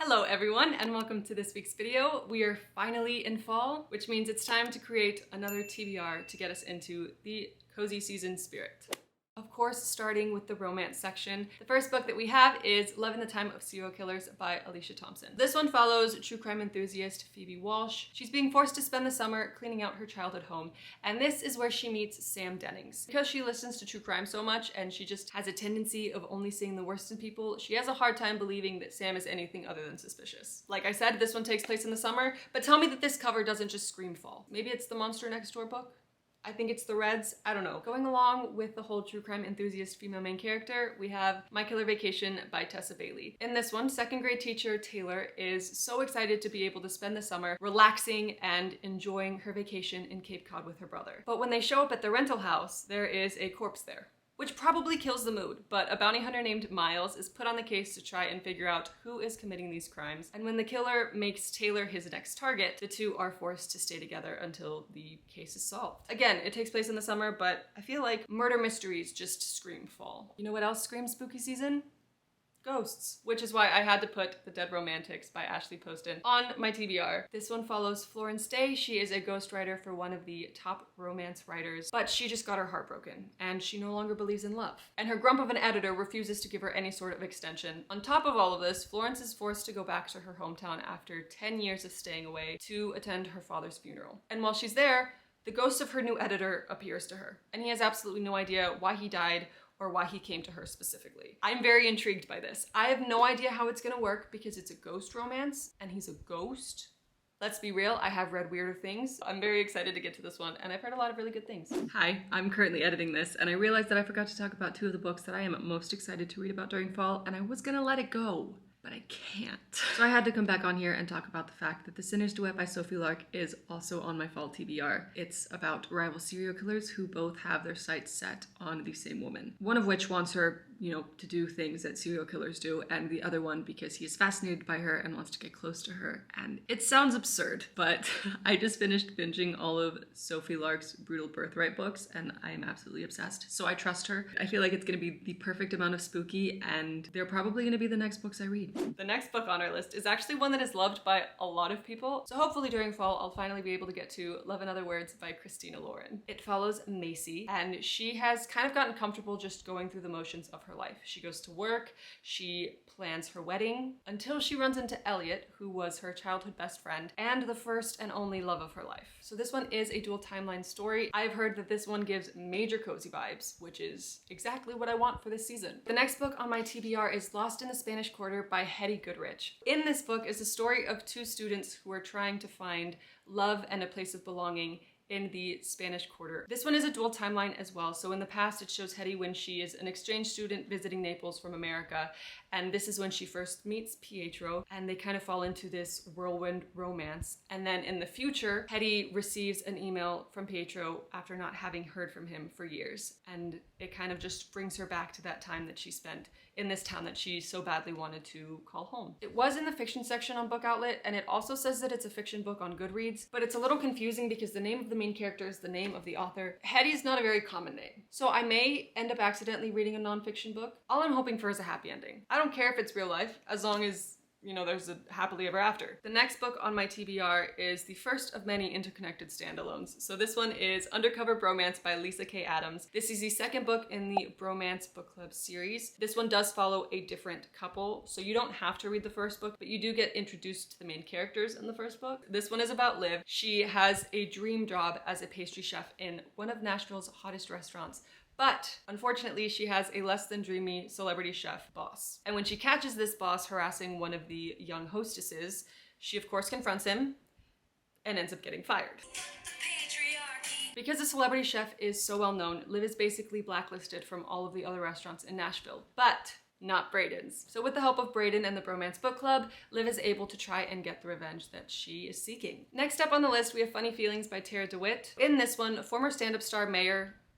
Hello everyone and welcome to this week's video. We are finally in fall, which means it's time to create another TBR to get us into the cozy season spirit. Of course, starting with the romance section. The first book that we have is Love in the Time of Serial Killers by Alicia Thompson. This one follows true crime enthusiast Phoebe Walsh. She's being forced to spend the summer cleaning out her childhood home, and this is where she meets Sam Dennings. Because she listens to true crime so much and she just has a tendency of only seeing the worst in people, she has a hard time believing that Sam is anything other than suspicious. Like I said, this one takes place in the summer, but tell me that this cover doesn't just scream fall. Maybe it's the Monster Next Door book? I think it's the Reds, I don't know. Going along with the whole true crime enthusiast female main character, we have My Killer Vacation by Tessa Bailey. In this one, second grade teacher Taylor is so excited to be able to spend the summer relaxing and enjoying her vacation in Cape Cod with her brother. But when they show up at the rental house, there is a corpse there, which probably kills the mood, but a bounty hunter named Miles is put on the case to try and figure out who is committing these crimes. And when the killer makes Taylor his next target, the two are forced to stay together until the case is solved. Again, it takes place in the summer, but I feel like murder mysteries just scream fall. You know what else screams spooky season? Ghosts, which is why I had to put The Dead Romantics by Ashley Poston on my TBR. This one follows Florence Day. She is a ghostwriter for one of the top romance writers, but she just got her heart broken and she no longer believes in love. And her grump of an editor refuses to give her any sort of extension. On top of all of this, Florence is forced to go back to her hometown after 10 years of staying away to attend her father's funeral. And while she's there, the ghost of her new editor appears to her, and he has absolutely no idea why he died or why he came to her specifically. I'm very intrigued by this. I have no idea how it's gonna work because it's a ghost romance and he's a ghost. Let's be real, I have read weirder things. I'm very excited to get to this one and I've heard a lot of really good things. Hi, I'm currently editing this and I realized that I forgot to talk about two of the books that I am most excited to read about during fall, and I was gonna let it go, but I can't. So I had to come back on here and talk about the fact that The Sinner's Duet by Sophie Lark is also on my fall TBR. It's about rival serial killers who both have their sights set on the same woman. One of which wants her, to do things that serial killers do, and the other one because he is fascinated by her and wants to get close to her. And it sounds absurd, but I just finished binging all of Sophie Lark's Brutal Birthright books and I am absolutely obsessed. So I trust her. I feel like it's gonna be the perfect amount of spooky and they're probably gonna be the next books I read. The next book on our list is actually one that is loved by a lot of people. So hopefully during fall, I'll finally be able to get to Love in Other Words by Christina Lauren. It follows Macy and she has kind of gotten comfortable just going through the motions of her life. She goes to work, she plans her wedding, until she runs into Elliot, who was her childhood best friend and the first and only love of her life. So this one is a dual timeline story. I've heard that this one gives major cozy vibes, which is exactly what I want for this season. The next book on my TBR is Lost in the Spanish Quarter by Hetty Goodrich. In this book is the story of two students who are trying to find love and a place of belonging in the Spanish Quarter. This one is a dual timeline as well. So in the past, it shows Hetty when she is an exchange student visiting Naples from America. And this is when she first meets Pietro and they kind of fall into this whirlwind romance. And then in the future, Hetty receives an email from Pietro after not having heard from him for years. And it kind of just brings her back to that time that she spent in this town that she so badly wanted to call home. It was in the fiction section on Book Outlet, and it also says that it's a fiction book on Goodreads, but it's a little confusing because the name of the main character is the name of the author. Hetty's not a very common name, so I may end up accidentally reading a nonfiction book. All I'm hoping for is a happy ending. I don't care if it's real life, as long as there's a happily ever after. The next book on my TBR is the first of many interconnected standalones. So this one is Undercover Bromance by Lisa K. Adams. This is the second book in the Bromance Book Club series. This one does follow a different couple, so you don't have to read the first book, but you do get introduced to the main characters in the first book. This one is about Liv. She has a dream job as a pastry chef in one of Nashville's hottest restaurants, but unfortunately, she has a less than dreamy celebrity chef boss. And when she catches this boss harassing one of the young hostesses, she of course confronts him and ends up getting fired. Because the celebrity chef is so well known, Liv is basically blacklisted from all of the other restaurants in Nashville, but not Braden's. So with the help of Braden and the Bromance Book Club, Liv is able to try and get the revenge that she is seeking. Next up on the list, we have Funny Feelings by Tara DeWitt. In this one, former stand-up star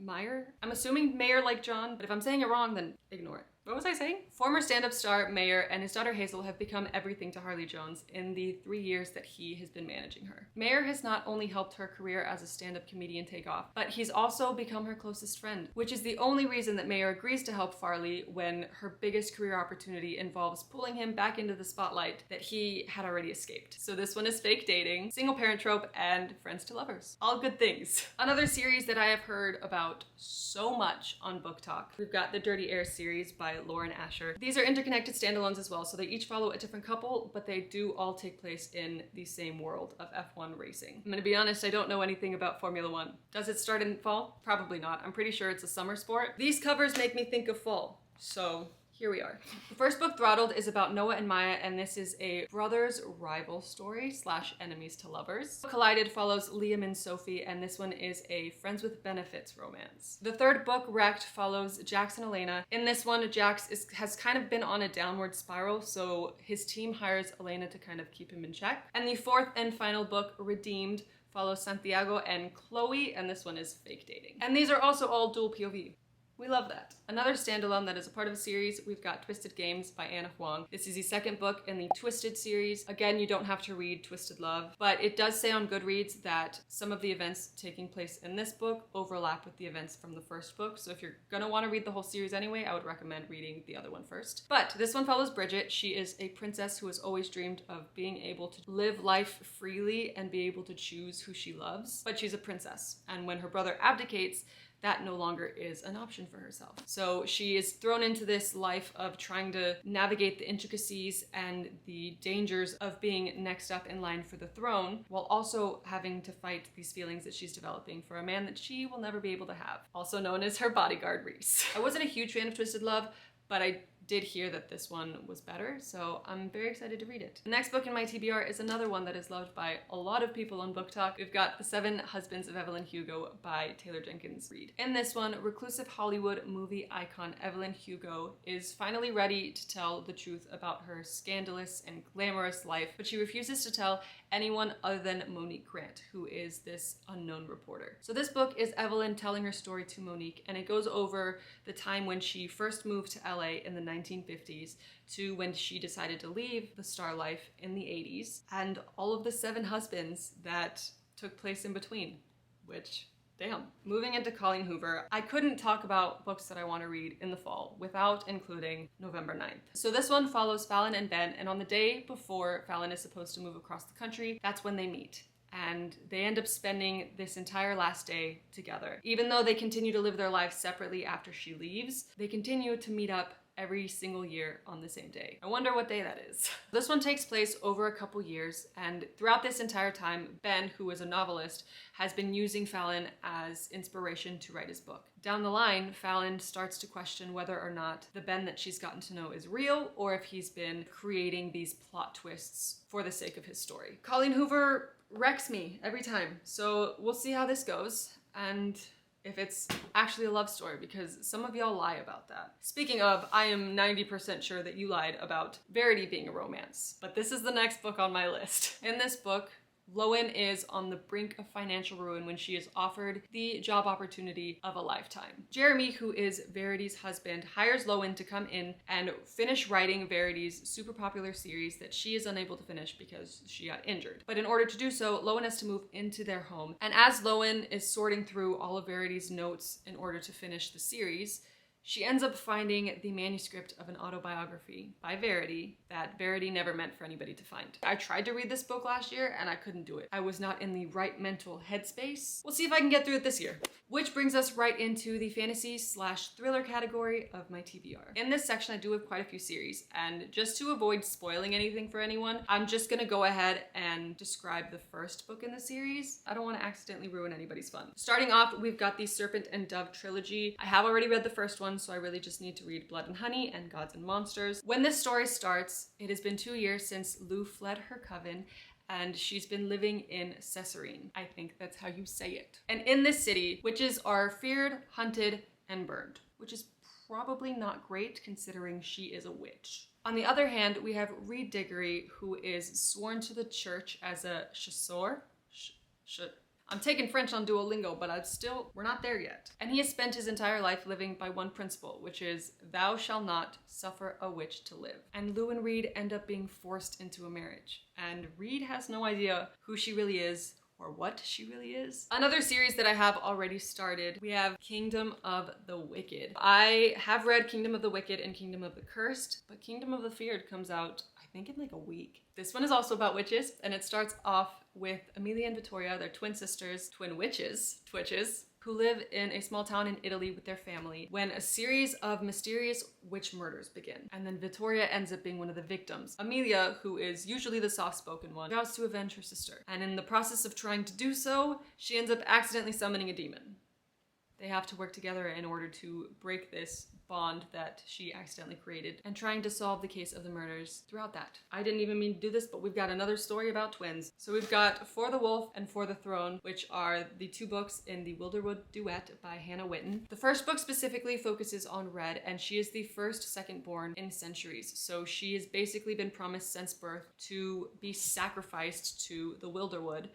Meyer, I'm assuming Mayor like John, but if I'm saying it wrong, then ignore it. What was I saying? Former stand-up star Mayer and his daughter Hazel have become everything to Harley Jones in the 3 years that he has been managing her. Mayer has not only helped her career as a stand-up comedian take off, but he's also become her closest friend, which is the only reason that Mayer agrees to help Farley when her biggest career opportunity involves pulling him back into the spotlight that he had already escaped. So this one is fake dating, single parent trope, and friends to lovers. All good things. Another series that I have heard about so much on Book Talk, we've got the Dirty Air series by Lauren Asher. These are interconnected standalones as well, so they each follow a different couple, but they do all take place in the same world of F1 racing. I'm gonna be honest, I don't know anything about Formula One. Does it start in fall? Probably not. I'm pretty sure it's a summer sport. These covers make me think of fall, so here we are. The first book, Throttled, is about Noah and Maya, and this is a brothers rival story / enemies to lovers. Collided follows Liam and Sophie, and this one is a friends with benefits romance. The third book, Wrecked, follows Jax and Elena. In this one, Jax has kind of been on a downward spiral, so his team hires Elena to kind of keep him in check. And the fourth and final book, Redeemed, follows Santiago and Chloe, and this one is fake dating. And these are also all dual POV. We love that. Another standalone that is a part of a series, we've got Twisted Games by Anna Huang. This is the second book in the Twisted series. Again, you don't have to read Twisted Love, but it does say on Goodreads that some of the events taking place in this book overlap with the events from the first book. So if you're gonna wanna read the whole series anyway, I would recommend reading the other one first. But this one follows Bridget. She is a princess who has always dreamed of being able to live life freely and be able to choose who she loves, but she's a princess. And when her brother abdicates, that no longer is an option for herself. So she is thrown into this life of trying to navigate the intricacies and the dangers of being next up in line for the throne, while also having to fight these feelings that she's developing for a man that she will never be able to have, also known as her bodyguard, Reese. I wasn't a huge fan of Twisted Love, but I did hear that this one was better, so I'm very excited to read it. The next book in my TBR is another one that is loved by a lot of people on Book Talk. We've got The Seven Husbands of Evelyn Hugo by Taylor Jenkins Reid. In this one, reclusive Hollywood movie icon Evelyn Hugo is finally ready to tell the truth about her scandalous and glamorous life, but she refuses to tell anyone other than Monique Grant, who is this unknown reporter. So this book is Evelyn telling her story to Monique, and it goes over the time when she first moved to LA in the 1950s to when she decided to leave the star life in the 80s, and all of the 7 husbands that took place in between, which, damn. Moving into Colleen Hoover, I couldn't talk about books that I want to read in the fall without including November 9th. So this one follows Fallon and Ben, and on the day before Fallon is supposed to move across the country, that's when they meet. And they end up spending this entire last day together. Even though they continue to live their lives separately after she leaves, they continue to meet up every single year on the same day. I wonder what day that is. This one takes place over a couple years, and throughout this entire time, Ben, who is a novelist, has been using Fallon as inspiration to write his book. Down the line, Fallon starts to question whether or not the Ben that she's gotten to know is real, or if he's been creating these plot twists for the sake of his story. Colleen Hoover wrecks me every time, so we'll see how this goes, and if it's actually a love story, because some of y'all lie about that. Speaking of, I am 90% sure that you lied about Verity being a romance, but this is the next book on my list. In this book, Lowen is on the brink of financial ruin when she is offered the job opportunity of a lifetime. Jeremy, who is Verity's husband, hires Lowen to come in and finish writing Verity's super popular series that she is unable to finish because she got injured. But in order to do so, Lowen has to move into their home. And as Lowen is sorting through all of Verity's notes in order to finish the series, she ends up finding the manuscript of an autobiography by Verity that Verity never meant for anybody to find. I tried to read this book last year and I couldn't do it. I was not in the right mental headspace. We'll see if I can get through it this year. Which brings us right into the fantasy/thriller category of my TBR. In this section, I do have quite a few series, and just to avoid spoiling anything for anyone, I'm just gonna go ahead and describe the first book in the series. I don't want to accidentally ruin anybody's fun. Starting off, we've got the Serpent and Dove trilogy. I have already read the first one, so I really just need to read Blood and Honey and Gods and Monsters. When this story starts, it has been 2 years since Lou fled her coven, and she's been living in Cesarine. I think that's how you say it. And in this city, witches are feared, hunted, and burned, which is probably not great considering she is a witch. On the other hand, we have Reed Diggory, who is sworn to the church as a chasseur. I'm taking French on Duolingo, but we're not there yet. And he has spent his entire life living by one principle, which is thou shalt not suffer a witch to live. And Lou and Reed end up being forced into a marriage. And Reed has no idea who she really is or what she really is. Another series that I have already started, we have Kingdom of the Wicked. I have read Kingdom of the Wicked and Kingdom of the Cursed, but Kingdom of the Feared comes out, I think, in like a week. This one is also about witches, and it starts off with Amelia and Vittoria, they're twin sisters, twin witches, twitches, who live in a small town in Italy with their family when a series of mysterious witch murders begin. And then Vittoria ends up being one of the victims. Amelia, who is usually the soft-spoken one, vows to avenge her sister. And in the process of trying to do so, she ends up accidentally summoning a demon. They have to work together in order to break this bond that she accidentally created and trying to solve the case of the murders throughout that. I didn't even mean to do this, but we've got another story about twins. So we've got For the Wolf and For the Throne, which are the two books in the Wilderwood duet by Hannah Witten. The first book specifically focuses on Red, and she is the first second-born in centuries. So she has basically been promised since birth to be sacrificed to the Wilderwood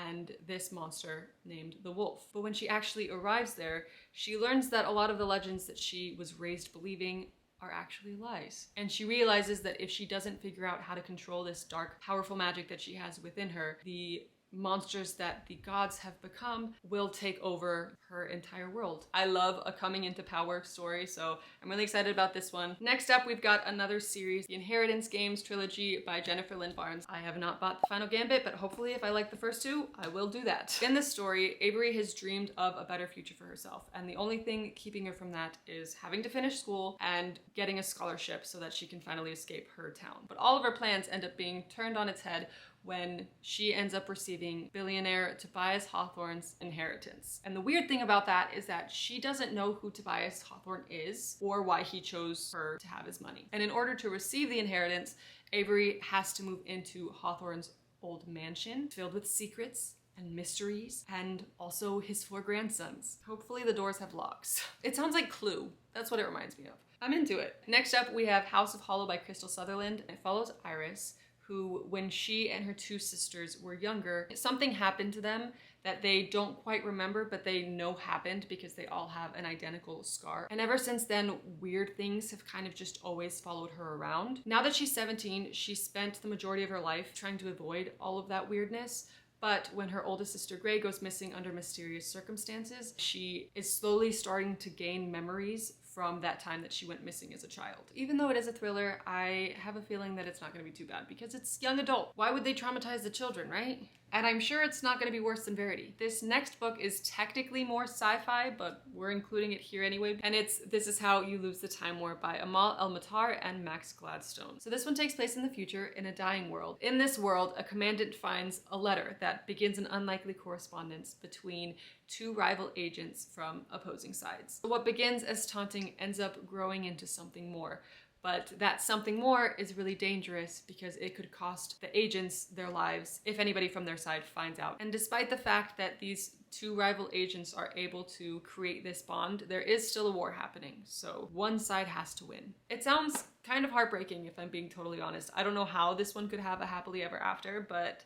and this monster named the Wolf. But when she actually arrives there, she learns that a lot of the legends that she was raised believing are actually lies. And she realizes that if she doesn't figure out how to control this dark, powerful magic that she has within her, the monsters that the gods have become will take over her entire world. I love a coming into power story, so I'm really excited about this one. Next up, we've got another series, the Inheritance Games trilogy by Jennifer Lynn Barnes. I have not bought the final Gambit, but hopefully if I like the first two, I will do that. In this story, Avery has dreamed of a better future for herself, and the only thing keeping her from that is having to finish school and getting a scholarship so that she can finally escape her town. But all of her plans end up being turned on its head when she ends up receiving billionaire Tobias Hawthorne's inheritance. And the weird thing about that is that she doesn't know who Tobias Hawthorne is or why he chose her to have his money. And in order to receive the inheritance, Avery has to move into Hawthorne's old mansion filled with secrets and mysteries, and also his 4 grandsons. Hopefully the doors have locks. It sounds like Clue. That's what it reminds me of. I'm into it. Next up, we have House of Hollow by Crystal Sutherland. It follows Iris, who, when she and her 2 sisters were younger, something happened to them that they don't quite remember, but they know happened because they all have an identical scar. And ever since then, weird things have kind of just always followed her around. Now that she's 17, she spent the majority of her life trying to avoid all of that weirdness. But when her oldest sister Gray goes missing under mysterious circumstances, she is slowly starting to gain memories from that time that she went missing as a child. Even though it is a thriller, I have a feeling that it's not going to be too bad because it's young adult. Why would they traumatize the children, right? And I'm sure it's not going to be worse than Verity. This next book is technically more sci-fi, but we're including it here anyway. And it's This Is How You Lose the Time War by Amal El-Matar and Max Gladstone. So this one takes place in the future in a dying world. In this world, a commandant finds a letter that begins an unlikely correspondence between 2 rival agents from opposing sides. What begins as taunting ends up growing into something more. But that something more is really dangerous because it could cost the agents their lives if anybody from their side finds out. And despite the fact that these 2 rival agents are able to create this bond, there is still a war happening. So one side has to win. It sounds kind of heartbreaking if I'm being totally honest. I don't know how this one could have a happily ever after, but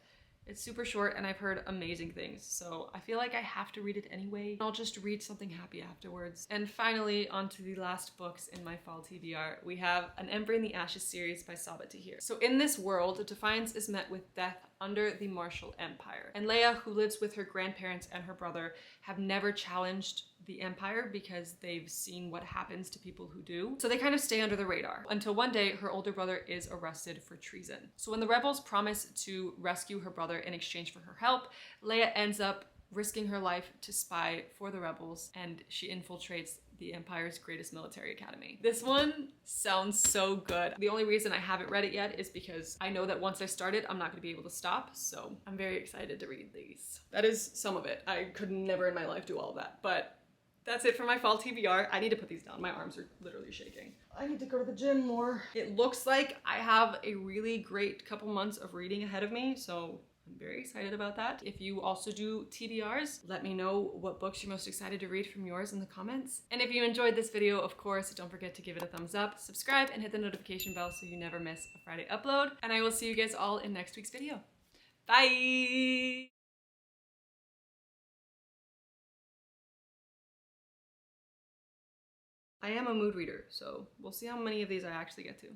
it's super short and I've heard amazing things, so I feel like I have to read it anyway. I'll just read something happy afterwards. And finally, onto the last books in my fall TBR, we have An Ember in the Ashes series by Saba Tahir. So in this world, Defiance is met with death under the Martial Empire. And Leia, who lives with her grandparents and her brother, have never challenged the Empire because they've seen what happens to people who do. So they kind of stay under the radar until one day her older brother is arrested for treason. So when the rebels promise to rescue her brother in exchange for her help, Leia ends up risking her life to spy for the rebels, and she infiltrates the Empire's greatest military academy. This one sounds so good. The only reason I haven't read it yet is because I know that once I start it, I'm not gonna be able to stop, so I'm very excited to read these. That is some of it. I could never in my life do all of that, but that's it for my fall TBR. I need to put these down. My arms are literally shaking. I need to go to the gym more. It looks like I have a really great couple months of reading ahead of me, so I'm very excited about that. If you also do TBRs, let me know what books you're most excited to read from yours in the comments. And if you enjoyed this video, of course, don't forget to give it a thumbs up, subscribe, and hit the notification bell so you never miss a Friday upload. And I will see you guys all in next week's video. Bye! I am a mood reader, so we'll see how many of these I actually get to.